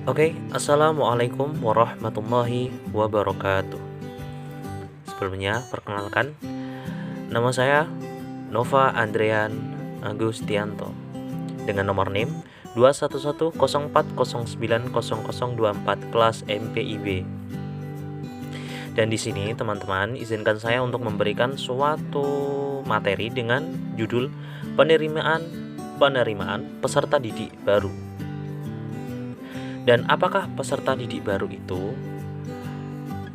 Assalamualaikum warahmatullahi wabarakatuh. Sebelumnya, perkenalkan, nama saya Nova Andrean Agustianto dengan nomor NIM 211040900024 kelas MPIB. Dan di sini teman-teman izinkan saya untuk memberikan suatu materi dengan judul penerimaan peserta didik baru. Dan apakah peserta didik baru itu?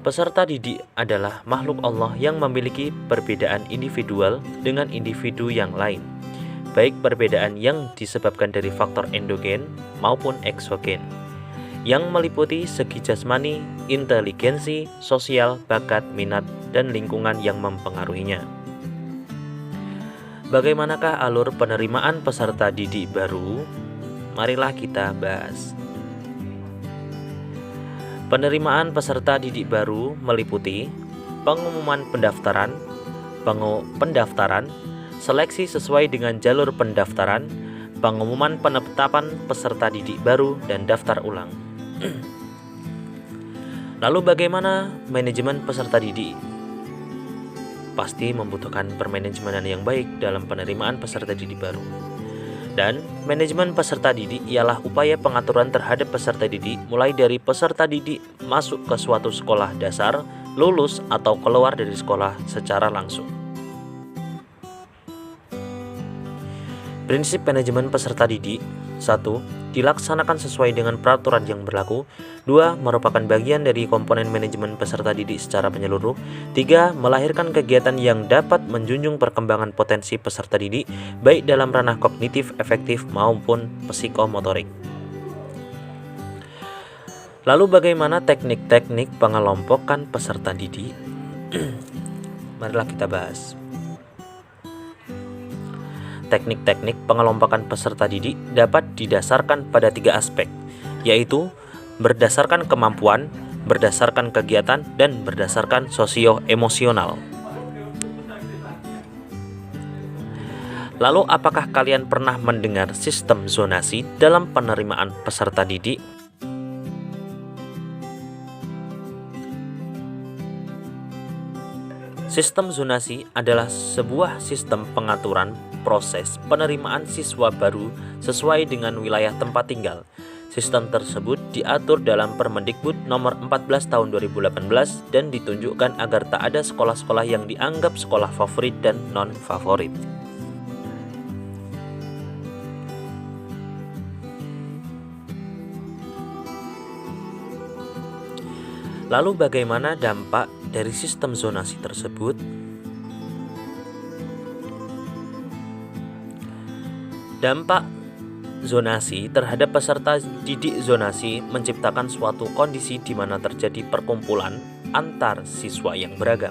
Peserta didik adalah makhluk Allah yang memiliki perbedaan individual dengan individu yang lain, baik perbedaan yang disebabkan dari faktor endogen maupun eksogen, yang meliputi segi jasmani, inteligensi, sosial, bakat, minat, dan lingkungan yang mempengaruhinya. Bagaimanakah alur penerimaan peserta didik baru? Marilah kita bahas. Penerimaan peserta didik baru meliputi pengumuman pendaftaran, seleksi sesuai dengan jalur pendaftaran, pengumuman penetapan peserta didik baru, dan daftar ulang. Lalu bagaimana manajemen peserta didik? Pasti membutuhkan permanajemenan yang baik dalam penerimaan peserta didik baru. Dan manajemen peserta didik ialah upaya pengaturan terhadap peserta didik mulai dari peserta didik masuk ke suatu sekolah dasar, lulus, atau keluar dari sekolah secara langsung. Prinsip manajemen peserta didik: 1. Dilaksanakan sesuai dengan peraturan yang berlaku. 2. Merupakan bagian dari komponen manajemen peserta didik secara menyeluruh. 3. Melahirkan kegiatan yang dapat menjunjung perkembangan potensi peserta didik, baik dalam ranah kognitif, efektif, maupun psikomotorik. Lalu bagaimana teknik-teknik pengelompokan peserta didik? Marilah kita bahas. Teknik-teknik pengelompokan peserta didik dapat didasarkan pada 3 aspek, yaitu berdasarkan kemampuan, berdasarkan kegiatan, dan berdasarkan sosio-emosional. Lalu apakah kalian pernah mendengar sistem zonasi dalam penerimaan peserta didik? Sistem zonasi adalah sebuah sistem pengaturan proses penerimaan siswa baru sesuai dengan wilayah tempat tinggal. Sistem tersebut diatur dalam Permendikbud nomor 14 tahun 2018 dan ditunjukkan agar tak ada sekolah-sekolah yang dianggap sekolah favorit dan non-favorit. Lalu bagaimana dampak dari sistem zonasi tersebut? Dampak zonasi terhadap peserta didik zonasi menciptakan suatu kondisi di mana terjadi perkumpulan antar siswa yang beragam.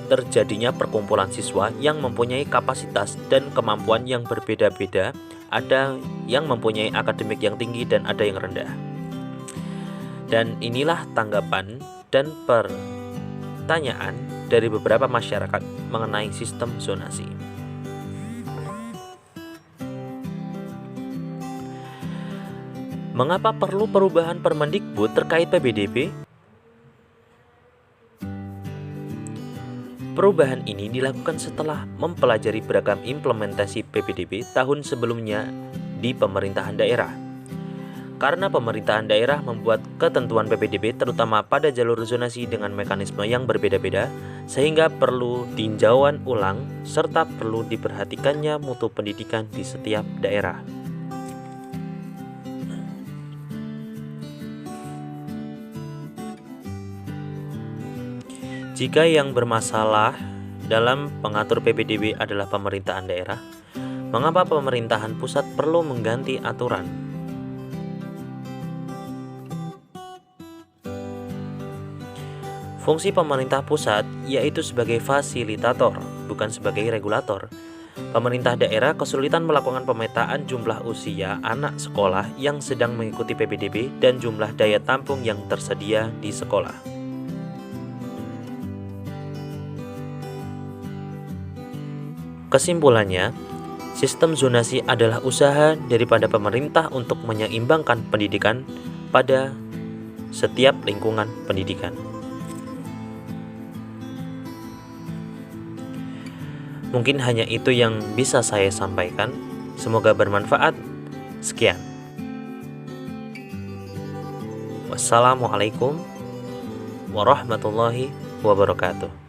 Terjadinya perkumpulan siswa yang mempunyai kapasitas dan kemampuan yang berbeda-beda, ada yang mempunyai akademik yang tinggi dan ada yang rendah. Dan inilah tanggapan dan pertanyaan dari beberapa masyarakat mengenai sistem zonasi. Mengapa perlu perubahan Permendikbud terkait PPDB? Perubahan ini dilakukan setelah mempelajari beragam implementasi PPDB tahun sebelumnya di pemerintahan daerah. Karena pemerintahan daerah membuat ketentuan PPDB terutama pada jalur zonasi dengan mekanisme yang berbeda-beda, sehingga perlu tinjauan ulang serta perlu diperhatikannya mutu pendidikan di setiap daerah. Jika yang bermasalah dalam pengatur PPDB adalah pemerintahan daerah, mengapa pemerintahan pusat perlu mengganti aturan? Fungsi pemerintah pusat yaitu sebagai fasilitator, bukan sebagai regulator. Pemerintah daerah kesulitan melakukan pemetaan jumlah usia anak sekolah yang sedang mengikuti PPDB dan jumlah daya tampung yang tersedia di sekolah. Kesimpulannya, Sistem zonasi adalah usaha daripada pemerintah untuk menyeimbangkan pendidikan pada setiap lingkungan pendidikan. Mungkin hanya itu yang bisa saya sampaikan. Semoga bermanfaat. Sekian. Wassalamualaikum warahmatullahi wabarakatuh.